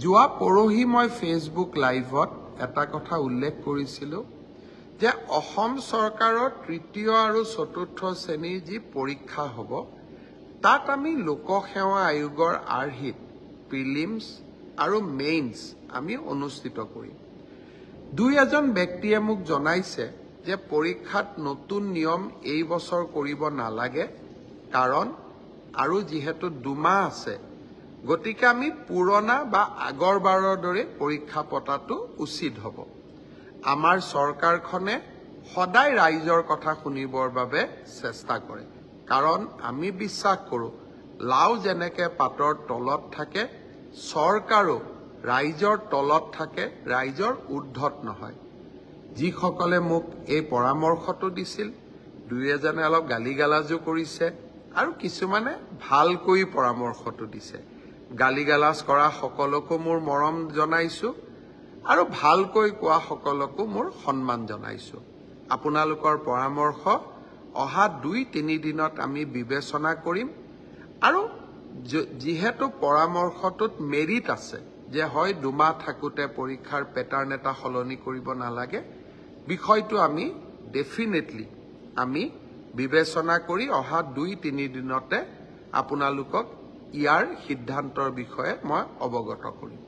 যোৱা পৰহি মই ফেচবুক লাইভত এটা কথা উল্লেখ কৰিছিলোঁ যে অসম চৰকাৰৰ তৃতীয় আৰু চতুৰ্থ শ্ৰেণীৰ যি পৰীক্ষা হ'ব তাত আমি লোকসেৱা আয়োগৰ আৰ্হিত প্ৰিলিমছ আৰু মেইনছ আমি অনুষ্ঠিত কৰিম। দুই এজন ব্যক্তিয়ে মোক জনাইছে যে পৰীক্ষাত নতুন নিয়ম এই বছৰ কৰিব নালাগে, কাৰণ আৰু যিহেতু 2 মাহ আছে, গতিকে আমি পুৰণা বা আগৰবাৰৰ দৰে পৰীক্ষা পতাটো উচিত হ'ব। আমাৰ চৰকাৰখনে সদায় ৰাইজৰ কথা শুনিবৰ বাবে চেষ্টা কৰে, কাৰণ আমি বিশ্বাস কৰোঁ লাও যেনেকৈ পাতৰ তলত থাকে, চৰকাৰো ৰাইজৰ তলত থাকে, ৰাইজৰ ঊৰ্ধত নহয়। যিসকলে মোক এই পৰামৰ্শটো দিছিল, দুই এজনে অলপ গালিগালাজো কৰিছে আৰু কিছুমানে ভালকৈ পৰামৰ্শটো দিছে। গালিগালাজ কৰা সকলকো মোৰ মৰম জনাইছোঁ আৰু ভালকৈ কোৱা সকলকো মোৰ সন্মান জনাইছোঁ। আপোনালোকৰ পৰামৰ্শ অহা 2-3 দিনত আমি বিবেচনা কৰিম আৰু যিহেতু পৰামৰ্শটোত মেৰিট আছে যে হয় 2 মাহ থাকোঁতে পৰীক্ষাৰ পেটাৰ্ণ এটা সলনি কৰিব নালাগে, বিষয়টো আমি ডেফিনেটলি আমি বিবেচনা কৰি অহা 2-3 দিনতে আপোনালোকক ইয়াৰ সিদ্ধান্তৰ বিষয়ে মই অৱগত কৰিম।